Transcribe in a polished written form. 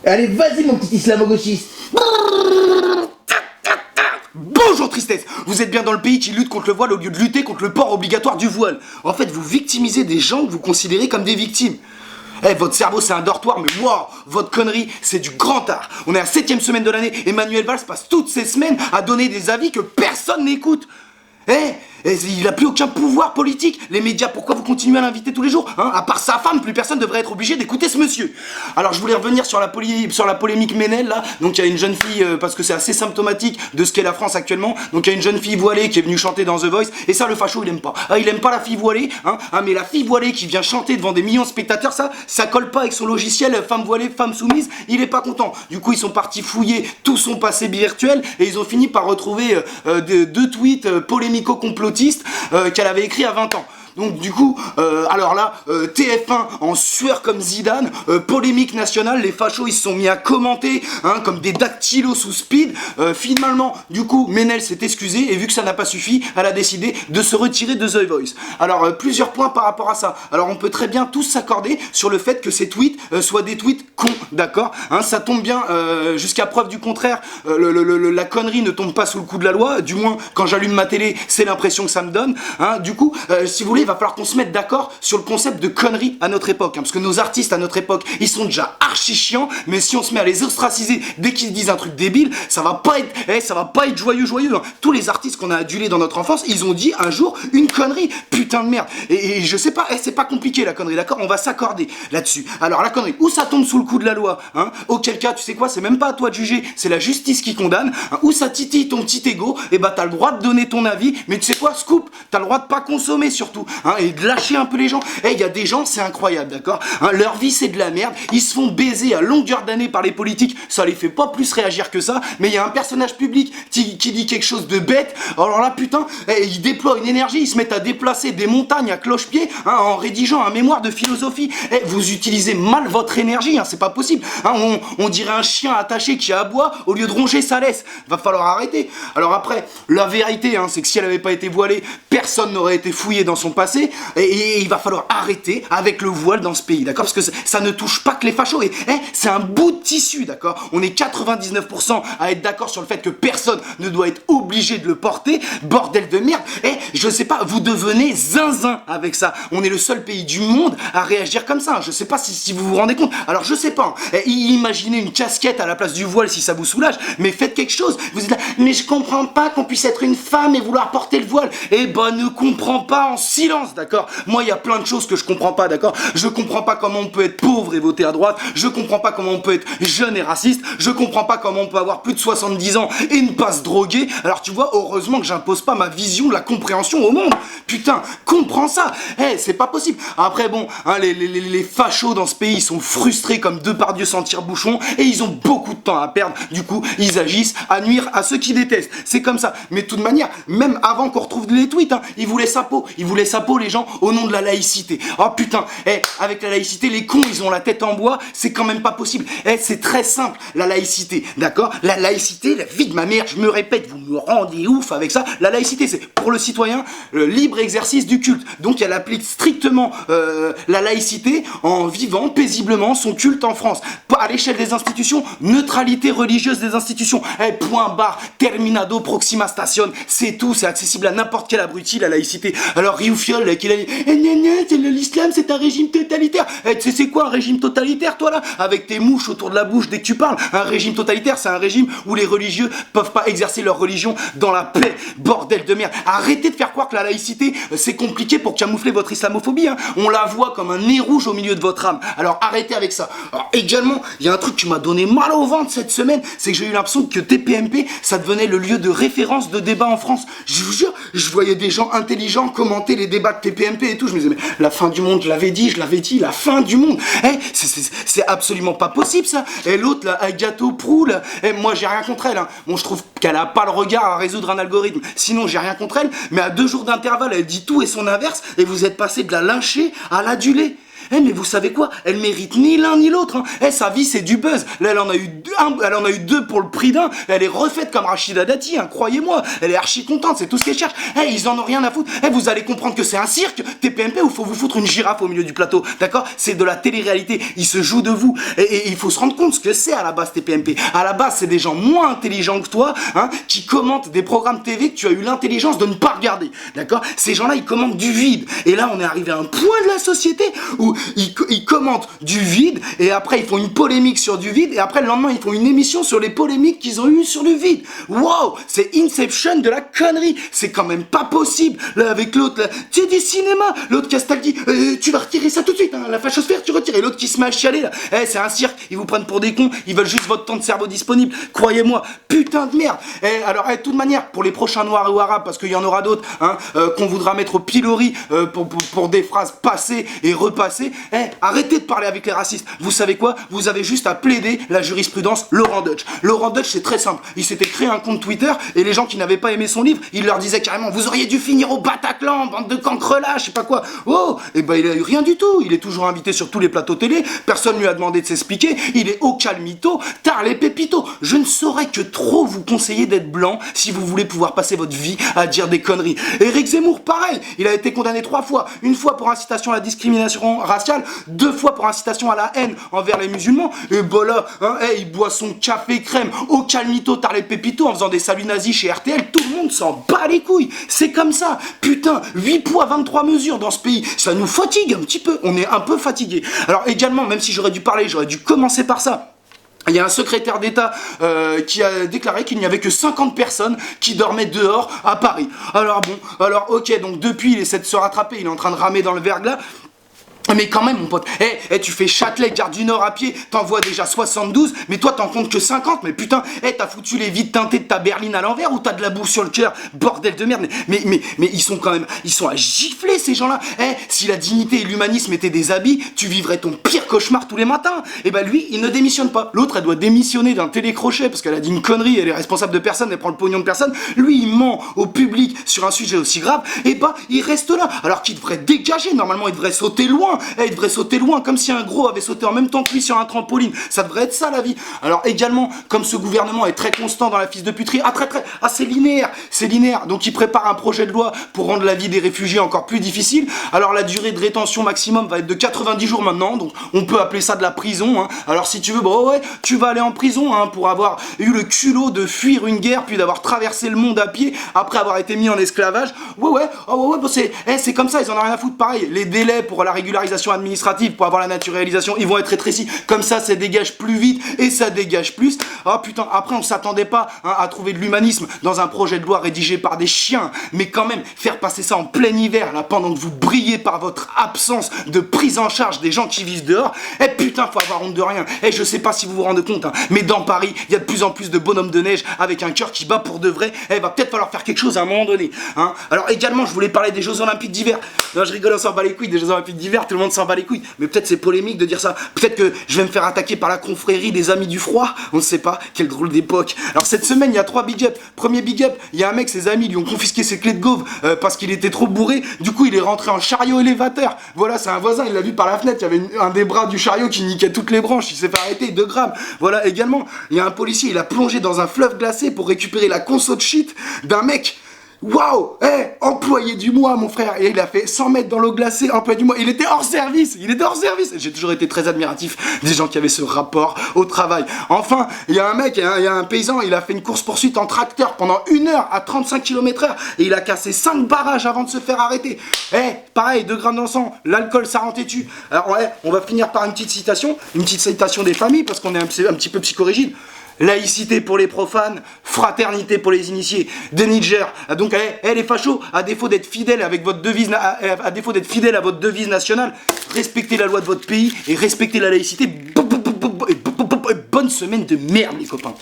Allez, vas-y mon petit islamo-gauchiste. Bonjour tristesse, vous êtes bien dans le pays qui lutte contre le voile au lieu de lutter contre le port obligatoire du voile. En fait, vous victimisez des gens que vous considérez comme des victimes. Eh, votre cerveau c'est un dortoir, mais wow, votre connerie c'est du grand art. On est à la 7ème semaine de l'année, Emmanuel Valls passe toutes ces semaines à donner des avis que personne n'écoute. Il n'a plus aucun pouvoir politique. Les médias, pourquoi vous continuez à l'inviter tous les jours, hein? À part sa femme, plus personne devrait être obligé d'écouter ce monsieur. Alors je voulais revenir sur la polémique Ménel là. Donc il y a une jeune fille, parce que c'est assez symptomatique de ce qu'est la France actuellement. Donc il y a une jeune fille voilée qui est venue chanter dans The Voice. Et ça le facho il aime pas. Ah, il aime pas la fille voilée, hein? Ah, mais la fille voilée qui vient chanter devant des millions de spectateurs, ça colle pas avec son logiciel femme voilée, femme soumise. Il est pas content. Du coup ils sont partis fouiller tout son passé virtuel et ils ont fini par retrouver deux tweets polémico-complotistes qu'elle avait écrit à 20 ans. Donc du coup, alors là, TF1 en sueur comme Zidane, polémique nationale, les fachos ils se sont mis à commenter, hein, comme des dactylos sous speed. Finalement, du coup, Ménel s'est excusé et vu que ça n'a pas suffi, elle a décidé de se retirer de The Voice. Alors plusieurs points par rapport à ça. Alors on peut très bien tous s'accorder sur le fait que ces tweets soient des tweets cons, d'accord, hein, ça tombe bien, jusqu'à preuve du contraire, la connerie ne tombe pas sous le coup de la loi, du moins quand j'allume ma télé, c'est l'impression que ça me donne, hein. Du coup, si vous voulez, il va falloir qu'on se mette d'accord sur le concept de connerie à notre époque, hein, parce que nos artistes à notre époque, ils sont déjà archi chiants, mais si on se met à les ostraciser dès qu'ils disent un truc débile, ça va pas être joyeux, hein. Tous les artistes qu'on a adulés dans notre enfance, ils ont dit un jour une connerie, putain de merde. Et je sais pas, c'est pas compliqué la connerie, d'accord? On va s'accorder là-dessus. Alors la connerie, où ça tombe sous le coup de la loi, hein? Auquel cas, tu sais quoi, c'est même pas à toi de juger, c'est la justice qui condamne, hein. Où ça titille ton petit ego, et bah t'as le droit de donner ton avis, mais tu sais quoi, scoop, t'as le droit de pas consommer surtout, hein, et de lâcher un peu les gens. Il y a des gens, c'est incroyable, d'accord, hein, leur vie c'est de la merde, ils se font baiser à longueur d'année par les politiques, ça les fait pas plus réagir que ça, mais il y a un personnage public qui dit quelque chose de bête, alors là putain, ils déploient une énergie, ils se mettent à déplacer des montagnes à cloche-pied, hein, en rédigeant un mémoire de philosophie. Vous utilisez mal votre énergie, hein, c'est pas possible, hein, on dirait un chien attaché qui aboie au lieu de ronger sa laisse. Va falloir arrêter. Alors après, la vérité, hein, c'est que si elle avait pas été voilée, personne n'aurait été fouillé dans son passé, et il va falloir arrêter avec le voile dans ce pays, d'accord? Parce que ça ne touche pas que les fachos, et c'est un bout de tissu, d'accord? On est 99% à être d'accord sur le fait que personne ne doit être obligé de le porter, bordel de merde. Je sais pas, vous devenez zinzin avec ça. On est le seul pays du monde à réagir comme ça, hein. Je sais pas si vous vous rendez compte. Alors je sais pas, hein, imaginez une casquette à la place du voile si ça vous soulage, mais faites quelque chose. Vous êtes là, mais je comprends pas qu'on puisse être une femme et vouloir porter le voile. Eh ben ne comprends pas en silence, d'accord? Moi il y a plein de choses que je comprends pas, d'accord? Je comprends pas comment on peut être pauvre et voter à droite, je comprends pas comment on peut être jeune et raciste, je comprends pas comment on peut avoir plus de 70 ans et ne pas se droguer. Alors tu vois, heureusement que j'impose pas ma vision de la compréhension au monde. Putain, comprends ça. C'est pas possible. Après bon, hein, les fachos dans ce pays, ils sont frustrés comme Depardieu sans tire-bouchon et ils ont beaucoup de temps à perdre. Du coup, ils agissent à nuire à ceux qui détestent. C'est comme ça. Mais de toute manière, même avant qu'on retrouve les tweets, hein, ils voulaient sa peau les gens au nom de la laïcité. Oh putain, avec la laïcité, les cons, ils ont la tête en bois, c'est quand même pas possible. C'est très simple, la laïcité, d'accord? La laïcité, la vie de ma mère, je me répète, vous me rendez ouf avec ça. La laïcité, c'est pour le citoyen le libre exercice du culte. Donc elle applique strictement la laïcité en vivant paisiblement son culte en France. À l'échelle des institutions, neutralité religieuse des institutions. Point barre, terminado proxima station, c'est tout, c'est accessible à n'importe quel abruti, la laïcité. Alors Riouffiol, qui a dit l'islam c'est un régime totalitaire. Tu sais c'est quoi un régime totalitaire, toi là? Avec tes mouches autour de la bouche dès que tu parles. Un régime totalitaire, c'est un régime où les religieux peuvent pas exercer leur religion dans la paix. Bordel de merde. Arrêtez de faire croire que la laïcité, c'est compliqué pour camoufler votre islamophobie, hein. On la voit comme un nez rouge au milieu de votre âme. Alors arrêtez avec ça. Alors également, il y a un truc qui m'a donné mal au ventre cette semaine, c'est que j'ai eu l'impression que TPMP, ça devenait le lieu de référence de débat en France. Je vous jure, je voyais des gens intelligents commenter les débats de TPMP et tout. Je me disais, mais la fin du monde, je l'avais dit, la fin du monde. C'est absolument pas possible ça. Et l'autre là, Agato Prou, là, moi j'ai rien contre elle, hein. Bon, je trouve qu'elle a pas le regard à résoudre un algorithme. Sinon, j'ai rien contre elle, mais à 2 jours d'intervalle, elle dit tout et son inverse, et vous êtes passé de la lyncher à l'aduler. mais vous savez quoi? Elle mérite ni l'un ni l'autre, hein. Sa vie, c'est du buzz. Là, elle en a eu deux pour le prix d'un. Elle est refaite comme Rachida Dati, hein, croyez-moi. Elle est archi contente, c'est tout ce qu'elle cherche. Ils en ont rien à foutre. Vous allez comprendre que c'est un cirque, TPMP, où faut vous foutre une girafe au milieu du plateau, d'accord? C'est de la télé-réalité. Ils se jouent de vous. Et il faut se rendre compte ce que c'est à la base, TPMP. À la base, c'est des gens moins intelligents que toi, hein, qui commentent des programmes TV que tu as eu l'intelligence de ne pas regarder, d'accord? Ces gens-là, ils commentent du vide. Et là, on est arrivé à un point de la société où ils commentent du vide, et après, ils font une polémique sur du vide, et après, le lendemain, ils font une émission sur les polémiques qu'ils ont eues sur le vide. Wow, c'est Inception de la connerie. C'est quand même pas possible. Là, avec l'autre, là, c'est du cinéma. L'autre Castaldi, tu vas retirer ça tout de suite, hein, la fachosphère, tu retires. Et l'autre qui se met à chialer, là. C'est un cirque, ils vous prennent pour des cons, ils veulent juste votre temps de cerveau disponible. Croyez-moi, putain de merde. Alors, de toute manière, pour les prochains noirs ou arabes, parce qu'il y en aura d'autres, hein, qu'on voudra mettre au pilori pour des phrases passées et repassées, arrêtez de parler avec les racistes. Vous savez quoi? Vous avez juste à plaider la jurisprudence Laurent Deutsch. Laurent Deutsch, c'est très simple. Il s'était créé un compte Twitter, et les gens qui n'avaient pas aimé son livre, il leur disait carrément: vous auriez dû finir au Bataclan, bande de cancrelats, je sais pas quoi. Oh, et ben il a eu rien du tout. Il est toujours invité sur tous les plateaux télé, personne lui a demandé de s'expliquer, il est au calmito, tard les pépitos. Je ne saurais que trop vous conseiller d'être blanc si vous voulez pouvoir passer votre vie à dire des conneries. Éric Zemmour, pareil, il a été condamné 3 fois. Une fois pour incitation à la discrimination raciale, 2 fois pour incitation à la haine envers les musulmans. Et bah là, hein, il boit son café crème au calmito, tard les pépitos, en faisant des saluts nazis chez RTL. Tout le monde s'en bat les couilles. C'est comme ça. Putain, 8 poids, 23 mesures dans ce pays. Ça nous fatigue un petit peu. On est un peu fatigué. Alors également, même si j'aurais dû commencer par ça. Il y a un secrétaire d'État qui a déclaré qu'il n'y avait que 50 personnes qui dormaient dehors à Paris. Alors bon, ok, donc depuis il essaie de se rattraper, il est en train de ramer dans le verglas. Mais quand même, mon pote, tu fais Châtelet, Gare du Nord à pied, t'en vois déjà 72, mais toi t'en comptes que 50, mais putain, t'as foutu les vides teintées de ta berline à l'envers ou t'as de la boue sur le cœur, bordel de merde, mais ils sont quand même, ils sont à gifler ces gens-là. Si la dignité et l'humanisme étaient des habits, tu vivrais ton pire cauchemar tous les matins. Et bah lui, il ne démissionne pas. L'autre, elle doit démissionner d'un télécrochet parce qu'elle a dit une connerie, elle est responsable de personne, elle prend le pognon de personne. Lui, il ment au public sur un sujet aussi grave, et bah il reste là, alors qu'il devrait dégager, normalement il devrait sauter loin. Il devrait sauter loin, comme si un gros avait sauté en même temps que lui sur un trampoline. Ça devrait être ça la vie. Alors également, comme ce gouvernement est très constant dans la fils de puterie, c'est linéaire. Donc il prépare un projet de loi pour rendre la vie des réfugiés encore plus difficile. Alors la durée de rétention maximum va être de 90 jours maintenant, donc on peut appeler ça de la prison, hein. Alors si tu veux, tu vas aller en prison, hein, pour avoir eu le culot de fuir une guerre, puis d'avoir traversé le monde à pied après avoir été mis en esclavage. C'est comme ça, ils en ont rien à foutre. Pareil, les délais pour la régularisation administrative, pour avoir la naturalisation, ils vont être rétrécis. Comme ça dégage plus vite et ça dégage plus. Ah putain, après on s'attendait pas, hein, à trouver de l'humanisme dans un projet de loi rédigé par des chiens, mais quand même faire passer ça en plein hiver, là, pendant que vous brillez par votre absence de prise en charge des gens qui vivent dehors. Putain, faut avoir honte de rien. Je sais pas si vous vous rendez compte, hein, mais dans Paris, il y a de plus en plus de bonhommes de neige avec un cœur qui bat pour de vrai. Va peut-être falloir faire quelque chose à un moment donné, hein. Alors également, je voulais parler des Jeux Olympiques d'hiver. Non, je rigole, on s'en bat les couilles des Jeux Olympiques d'hiver, tout le monde s'en bat les couilles. Mais peut-être c'est polémique de dire ça. Peut-être que je vais me faire attaquer par la confrérie des Amis du Froid. On ne sait pas. Quelle drôle d'époque. Alors cette semaine, il y a 3 big up. Premier big up, il y a un mec, ses amis lui ont confisqué ses clés de gauve parce qu'il était trop bourré. Du coup, il est rentré en chariot élévateur. Voilà, c'est un voisin, il l'a vu par la fenêtre. Il y avait un des bras du chariot qui niquait toutes les branches. Il s'est fait arrêter, 2 grammes. Voilà, également, il y a un policier, il a plongé dans un fleuve glacé pour récupérer la conso de shit d'un mec. Waouh, employé du mois, mon frère. Et il a fait 100 mètres dans l'eau glacée, employé du mois. Il était hors service. J'ai toujours été très admiratif des gens qui avaient ce rapport au travail. Enfin, il y a un mec, il y a un paysan, il a fait une course-poursuite en tracteur pendant 1 heure à 35 km/h. Et il a cassé 5 barrages avant de se faire arrêter. Pareil, 2 grammes d'encens, l'alcool, ça rend têtu. Alors, on va finir par une petite citation des familles, parce qu'on est un petit peu psychorigide. Laïcité pour les profanes, fraternité pour les initiés. De Nietzsche. Donc, les fachos, à défaut d'être fidèles à votre devise nationale, respectez la loi de votre pays et respectez la laïcité. Et bonne semaine de merde, les copains.